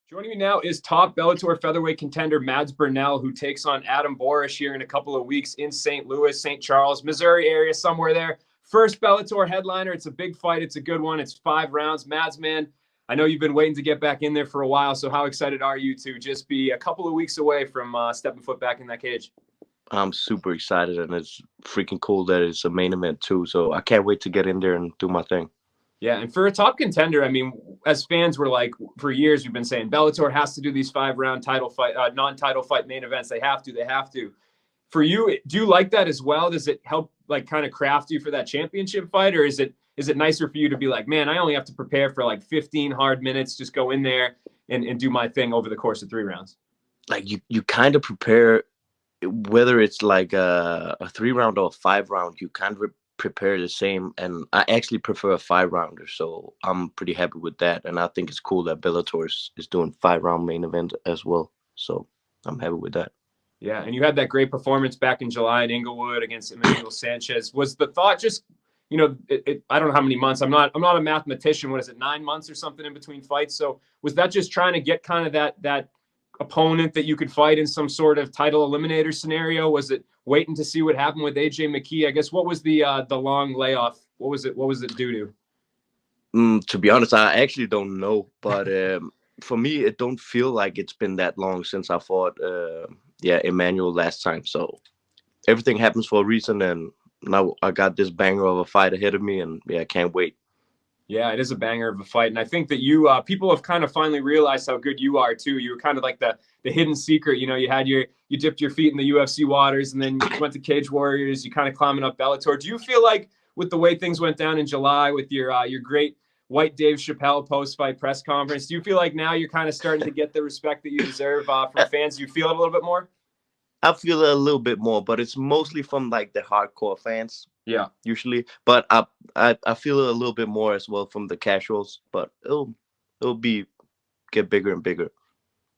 Joining me now is top Bellator featherweight contender Mads Burnell, who takes on Adam Borics here in a couple of weeks in St. Louis, St. Charles, Missouri area, somewhere there. First Bellator headliner. It's a big fight. It's a good one. It's 5 rounds. Mads, man, I know you've been waiting to get back in there for a while, so how excited are you to just be a couple of weeks away from stepping foot back in that cage? I'm super excited, and it's freaking cool that it's a main event too. So I can't wait to get in there and do my thing. Yeah, and for a top contender, I mean, as fans, we're like, for years, we've been saying Bellator has to do these 5-round title fight, non-title fight main events. They have to. For you, do you like that as well? Does it help, like, kind of craft you for that championship fight, or is it nicer for you to be like, man, I only have to prepare for like 15 hard minutes, just go in there and do my thing over the course of 3 rounds? Like you kind of prepare, whether it's like a 3-round or a 5-round, you kind of prepare the same. And I actually prefer a 5-rounder, so I'm pretty happy with that. And I think it's cool that Bellator is doing 5-round main event as well. So I'm happy with that. Yeah, and you had that great performance back in July in Inglewood against Emmanuel Sanchez. Was the thought just, I don't know how many months. I'm not a mathematician. What is it, 9 months or something in between fights? So was that just trying to get kind of that opponent that you could fight in some sort of title eliminator scenario? Was it waiting to see what happened with AJ McKee? I guess what was the long layoff? What was it due to? To be honest, I actually don't know, but for me, it don't feel like it's been that long since I fought Emmanuel last time. So everything happens for a reason, and now I got this banger of a fight ahead of me, and I can't wait. Yeah, it is a banger of a fight, and I think that you people have kind of finally realized how good you are too. You were kind of like the hidden secret. You dipped your feet in the UFC waters, and then you went to Cage Warriors. You kind of climbing up Bellator. Do you feel like with the way things went down in July with your great White Dave Chappelle post-fight press conference, do you feel like now you're kind of starting to get the respect that you deserve from fans? Do you feel it a little bit more? I feel it a little bit more, but it's mostly from like the hardcore fans. Yeah, usually, but I feel it a little bit more as well from the casuals. But it'll get bigger and bigger.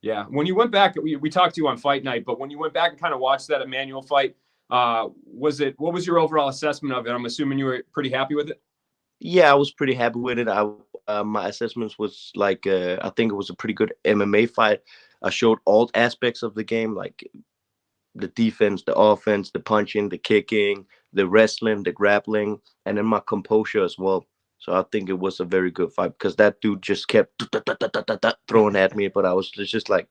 Yeah, when you went back, we talked to you on fight night, but when you went back and kind of watched that Emmanuel fight, what was your overall assessment of it? I'm assuming you were pretty happy with it. Yeah, I was pretty happy with it. My assessments was like I think it was a pretty good MMA fight. I showed all aspects of the game, like the defense, the offense, the punching, the kicking, the wrestling, the grappling, and then my composure as well. So I think it was a very good fight because that dude just kept throwing at me, but I was just like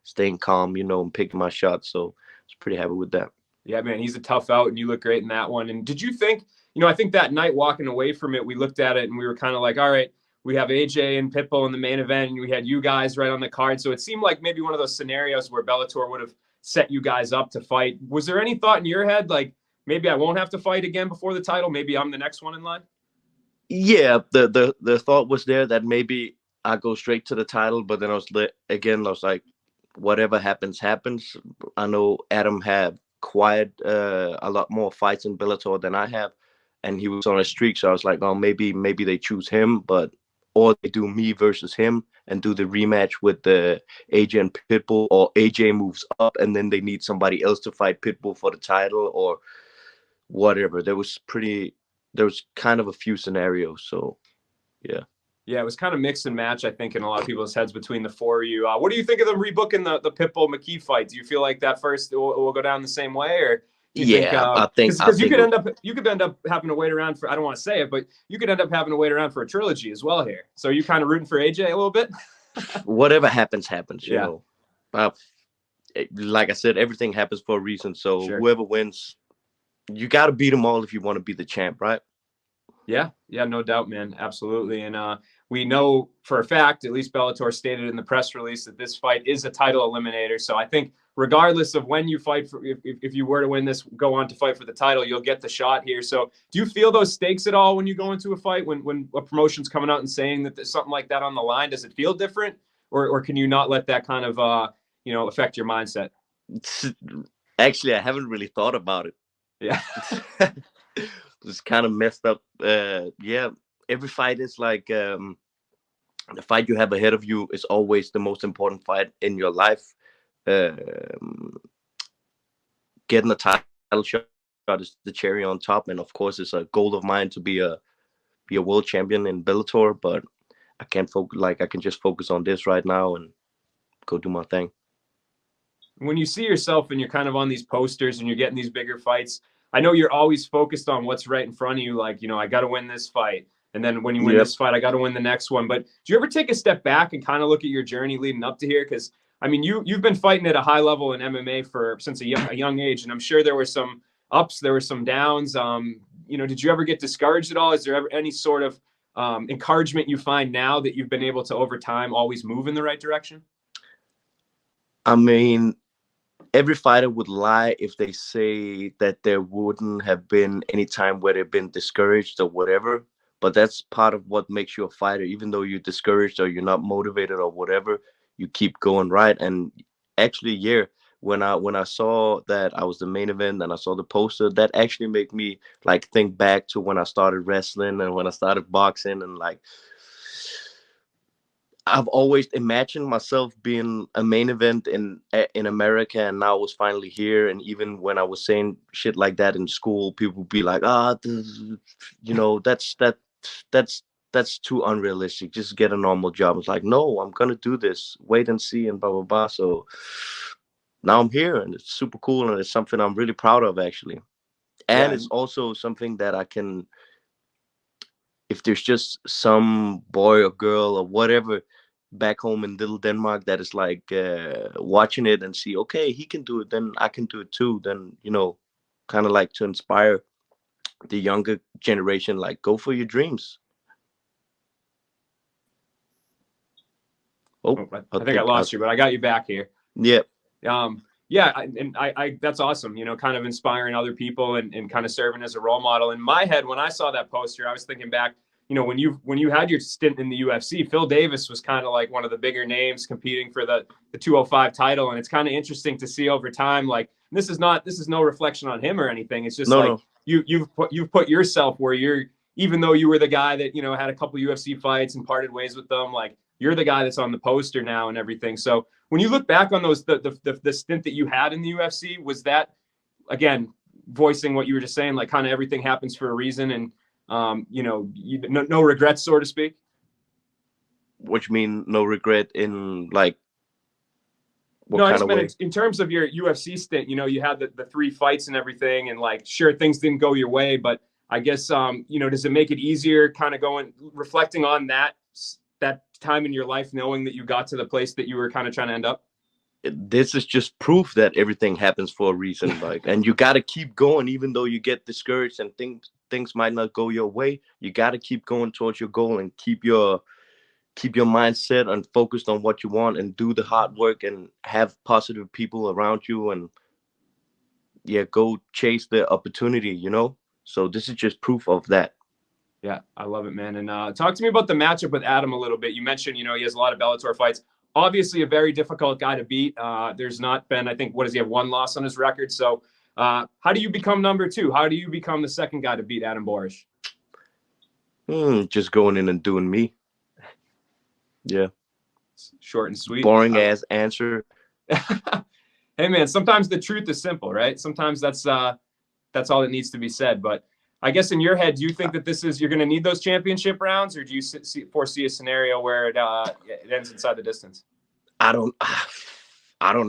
staying calm, and picking my shots. So I was pretty happy with that. Yeah, man, he's a tough out, and you look great in that one. And did you think, I think that night walking away from it, we looked at it and we were kind of like, all right, we have AJ and Pitbull in the main event, and we had you guys right on the card. So it seemed like maybe one of those scenarios where Bellator would have set you guys up to fight. Was there any thought in your head, like, maybe I won't have to fight again before the title? Maybe I'm the next one in line? Yeah, the thought was there that maybe I go straight to the title, but then I was like, whatever happens, happens. I know Adam had quite a lot more fights in Bellator than I have, and he was on a streak. So I was like, oh, maybe they choose him, or they do me versus him and do the rematch with the AJ and Pitbull, or AJ moves up and then they need somebody else to fight Pitbull for the title or whatever. There was kind of a few scenarios. So, yeah. Yeah, it was kind of mix and match, I think, in a lot of people's heads between the four of you. What do you think of them rebooking the Pitbull McKee fight? Do you feel like that first will go down the same way, or do you think? I think because you could end up having to wait around for. I don't want to say it, but you could end up having to wait around for a trilogy as well here. So you kind of rooting for AJ a little bit. Whatever happens, happens. You know. Like I said, everything happens for a reason. So Whoever wins, you got to beat them all if you want to be the champ, right? Yeah, no doubt, man. Absolutely. And we know for a fact, at least Bellator stated in the press release, that this fight is a title eliminator. So I think regardless of when you fight, if you were to win this, go on to fight for the title, you'll get the shot here. So do you feel those stakes at all when you go into a fight, when a promotion's coming out and saying that there's something like that on the line? Does it feel different, or can you not let that kind of affect your mindset? Actually, I haven't really thought about it. Yeah. It's kind of messed up. Every fight is like the fight you have ahead of you is always the most important fight in your life. Getting a title shot is the cherry on top, and of course, it's a goal of mine to be a world champion in Bellator. But I can't focus. Like I can just focus on this right now, and go do my thing. When you see yourself and you're kind of on these posters and you're getting these bigger fights, I know you're always focused on what's right in front of you. Like, I got to win this fight. And then when you win this fight, I got to win the next one. But do you ever take a step back and kind of look at your journey leading up to here? Because, I mean, you've been fighting at a high level in MMA since a young age. And I'm sure there were some ups, there were some downs. Did you ever get discouraged at all? Is there ever any sort of encouragement you find now that you've been able to, over time, always move in the right direction? I mean, every fighter would lie if they say that there wouldn't have been any time where they've been discouraged or whatever. But that's part of what makes you a fighter. Even though you're discouraged or you're not motivated or whatever, you keep going, right? And actually, when I saw that I was the main event and I saw the poster, that actually made me like think back to when I started wrestling and when I started boxing, and like I've always imagined myself being a main event in America, and now I was finally here. And even when I was saying shit like that in school, people would be like, that's too unrealistic. Just get a normal job. It's like, no, I'm gonna do this. Wait and see, and blah blah blah. So now I'm here, and it's super cool, and it's something I'm really proud of, actually. And it's also something that I can, if there's just some boy or girl or whatever back home in little Denmark that is like watching it and see, okay, he can do it, then I can do it too. Then, kind of like to inspire the younger generation, like, go for your dreams. I think I lost you, but I got you back here. Yeah. I that's awesome. Kind of inspiring other people and kind of serving as a role model. In my head, when I saw that poster, I was thinking back, when you had your stint in the UFC, Phil Davis was kind of like one of the bigger names competing for the 205 title. And it's kind of interesting to see over time, like, this is no reflection on him or anything. It's just you've put yourself where even though you were the guy that, had a couple UFC fights and parted ways with them, like, you're the guy that's on the poster now and everything. So when you look back on those, the stint that you had in the UFC, was that, again, voicing what you were just saying, like, kind of everything happens for a reason, and no regrets, so to speak? Which mean no regret in, like, no, I just meant in terms of your UFC stint. You had the 3 fights and everything, and, like, sure, things didn't go your way, but I guess does it make it easier, kind of reflecting on that time in your life, knowing that you got to the place that you were kind of trying to end up? This is just proof that everything happens for a reason, like, and you got to keep going, even though you get discouraged and things might not go your way. You got to keep going towards your goal and keep your mindset and focused on what you want, and do the hard work and have positive people around you, and go chase the opportunity, So this is just proof of that. Yeah, I love it, man. And talk to me about the matchup with Adam a little bit. You mentioned, he has a lot of Bellator fights. Obviously, a very difficult guy to beat. There's not been, I think, what does he have, 1 loss on his record? So how do you become number 2? How do you become the second guy to beat Adam Borics? Just going in and doing me. Yeah. Short and sweet. Boring ass answer. Hey, man, sometimes the truth is simple, right? Sometimes that's all that needs to be said. But I guess in your head, do you think that you're going to need those championship rounds, or do you foresee a scenario where it ends inside the distance? I don't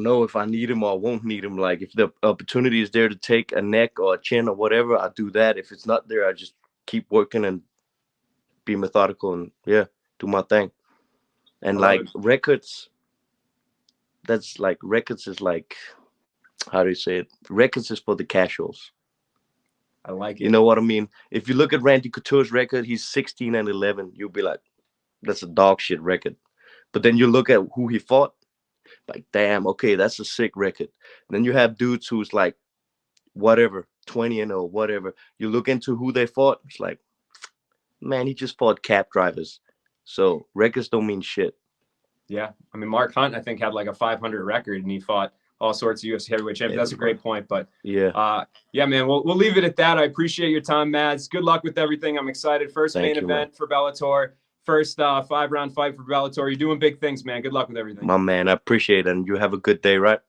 know if I need him or won't need him. Like, if the opportunity is there to take a neck or a chin or whatever, I do that. If it's not there, I just keep working and be methodical and do my thing. And like records, records is like, how do you say it? Records is for the casuals. I like it. You know what I mean? If you look at Randy Couture's record, he's 16-11. You'll be like, that's a dog shit record. But then you look at who he fought, like, damn, okay, that's a sick record. And then you have dudes who's like, whatever, 20-0, whatever. You look into who they fought, it's like, man, he just fought cab drivers. So records don't mean shit. Yeah. I mean, Mark Hunt, I think, had like a 500 record, and he fought all sorts of UFC heavyweight champions. That's a great point. But man, we'll leave it at that. I appreciate your time, Mads. Good luck with everything. I'm excited. First main event for Bellator. First 5-round fight for Bellator. You're doing big things, man. Good luck with everything. My man, I appreciate it. And you have a good day, right?